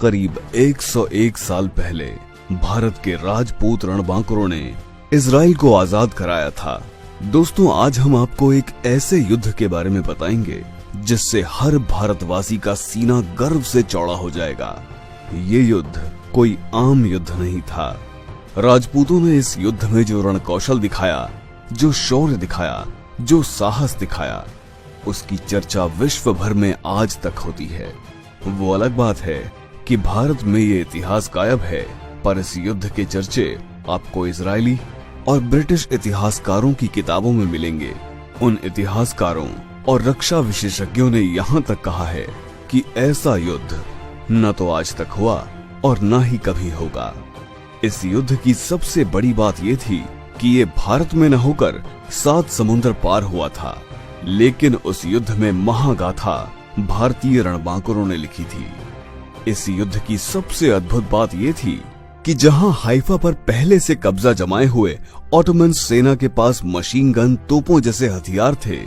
करीब 101 साल पहले भारत के राजपूत रणबांकुरों ने इजराइल को आजाद कराया था। दोस्तों, आज हम आपको एक ऐसे युद्ध के बारे में बताएंगे जिससे हर भारतवासी का सीना गर्व से चौड़ा हो जाएगा। ये युद्ध कोई आम युद्ध नहीं था। राजपूतों ने इस युद्ध में जो रणकौशल दिखाया, जो शौर्य दिखाया, जो साहस दिखाया, उसकी चर्चा विश्व भर में आज तक होती है। वो अलग बात है कि भारत में ये इतिहास गायब है, पर इस युद्ध के चर्चे आपको इजरायली और ब्रिटिश इतिहासकारों की किताबों में मिलेंगे। उन इतिहासकारों और रक्षा विशेषज्ञों ने यहाँ तक कहा है कि ऐसा युद्ध न तो आज तक हुआ और न ही कभी होगा। इस युद्ध की सबसे बड़ी बात यह थी कि ये भारत में न होकर 7 समुद्र पार हुआ था, लेकिन उस युद्ध में महागाथा भारतीय रणबांकुरों ने लिखी थी। इस युद्ध की सबसे अद्भुत बात यह थी कि जहां हाइफा पर पहले से कब्जा जमाए हुए ऑटोमन सेना के पास मशीन गन, तोपों जैसे हथियार थे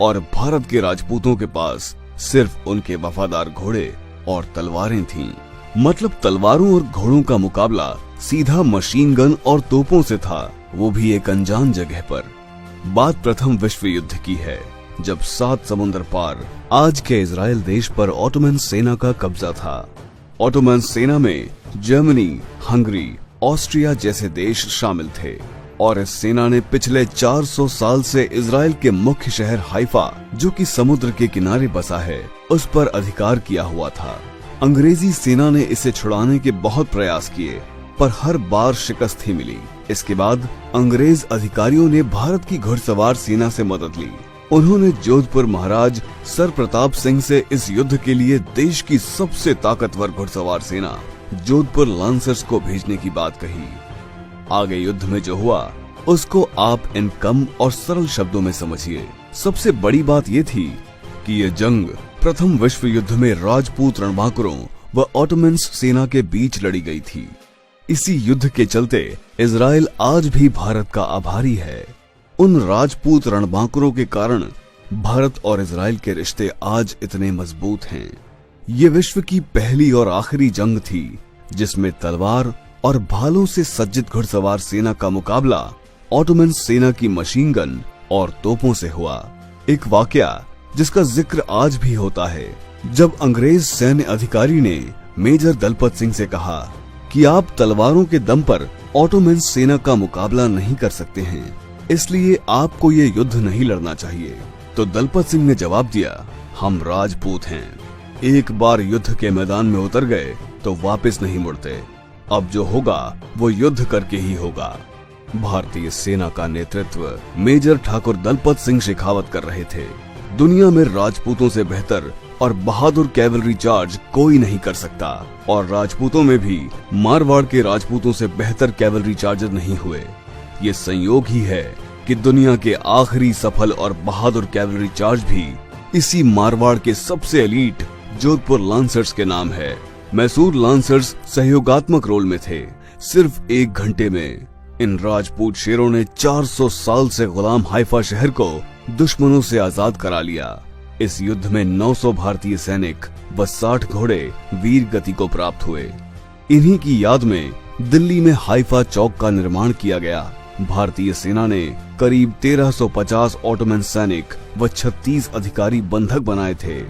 और भारत के राजपूतों के पास सिर्फ उनके वफादार घोड़े और तलवारें थीं। मतलब तलवारों और घोड़ों का मुकाबला सीधा मशीन गन और तोपों से था, वो भी एक अनजान जगह पर। बात प्रथम विश्व युद्ध की है, जब 7 समुद्र पार आज के इजराइल देश पर ऑटोमन सेना का कब्जा था। ऑटोमन सेना में जर्मनी, हंगरी, ऑस्ट्रिया जैसे देश शामिल थे और इस सेना ने पिछले 400 साल से इजराइल के मुख्य शहर हाइफा, जो कि समुद्र के किनारे बसा है, उस पर अधिकार किया हुआ था। अंग्रेजी सेना ने इसे छुड़ाने के बहुत प्रयास किए, पर हर बार शिकस्त ही मिली। इसके बाद अंग्रेज अधिकारियों ने भारत की घुड़सवार सेना से मदद ली। उन्होंने जोधपुर महाराज सर प्रताप सिंह से इस युद्ध के लिए देश की सबसे ताकतवर घुड़सवार सेना जोधपुर लांसर्स को भेजने की बात कही। आगे युद्ध में जो हुआ उसको आप इन कम और सरल शब्दों में समझिए। सबसे बड़ी बात ये थी कि ये जंग प्रथम विश्व युद्ध में राजपूत रणबांकुरों व ऑटोमन सेना के बीच लड़ी गई थी। इसी युद्ध के चलते इजराइल आज भी भारत का आभारी है। उन राजपूत रणबांकुरों के कारण भारत और इजराइल के रिश्ते आज इतने मजबूत हैं। ये विश्व की पहली और आखिरी जंग थी जिसमें तलवार और भालों से सज्जित घुड़सवार सेना का मुकाबला ऑटोमन सेना की मशीन गन और तोपों से हुआ। एक वाकया जिसका जिक्र आज भी होता है, जब अंग्रेज सैन्य अधिकारी ने मेजर दलपत सिंह से कहा कि आप तलवारों के दम पर ऑटोमन सेना का मुकाबला नहीं कर सकते हैं, इसलिए आपको ये युद्ध नहीं लड़ना चाहिए। तो दलपत सिंह ने जवाब दिया, हम राजपूत हैं, एक बार युद्ध के मैदान में उतर गए तो वापस नहीं मुड़ते। अब जो होगा वो युद्ध करके ही होगा। भारतीय सेना का नेतृत्व मेजर ठाकुर दलपत सिंह शेखावत कर रहे थे। दुनिया में राजपूतों से बेहतर और बहादुर कैवलरी चार्ज कोई नहीं कर सकता, और राजपूतों में भी मारवाड़ के राजपूतों से बेहतर कैवलरी चार्जर नहीं हुए। ये संयोग ही है कि दुनिया के आखिरी सफल और बहादुर कैवलरी चार्ज भी इसी मारवाड़ के सबसे एलीट जोधपुर लांसर्स के नाम है। मैसूर लांसर्स सहयोगात्मक रोल में थे। सिर्फ 1 घंटे में इन राजपूत शेरों ने 400 साल से गुलाम हाइफा शहर को दुश्मनों से आजाद करा लिया। इस युद्ध में 900 भारतीय सैनिक व 60 घोड़े वीर गति को प्राप्त हुए। इन्हीं की याद में दिल्ली में हाइफा चौक का निर्माण किया गया। भारतीय सेना ने करीब 1350 ऑटोमन सैनिक व 36 अधिकारी बंधक बनाए थे।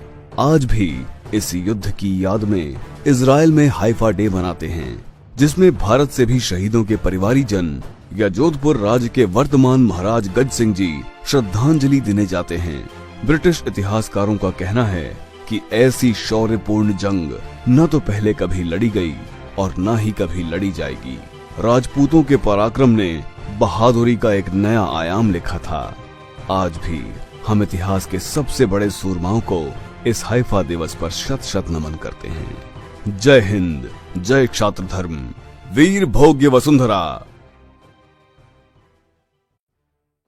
आज भी इस युद्ध की याद में इजराइल में हाइफा डे मनाते हैं, जिसमें भारत से भी शहीदों के परिवारीजन या जोधपुर राज्य के वर्तमान महाराज गज सिंह जी श्रद्धांजलि देने जाते हैं। ब्रिटिश इतिहासकारों का कहना है कि ऐसी शौर्यपूर्ण जंग न तो पहले कभी लड़ी गई और न ही कभी लड़ी जाएगी। राजपूतों के पराक्रम ने बहादुरी का एक नया आयाम लिखा था। आज भी हम इतिहास के सबसे बड़े सूरमाओं को इस हाइफा दिवस पर शत शत नमन करते हैं। जय हिंद, जय क्षात्र धर्म, वीर भोग्य वसुंधरा।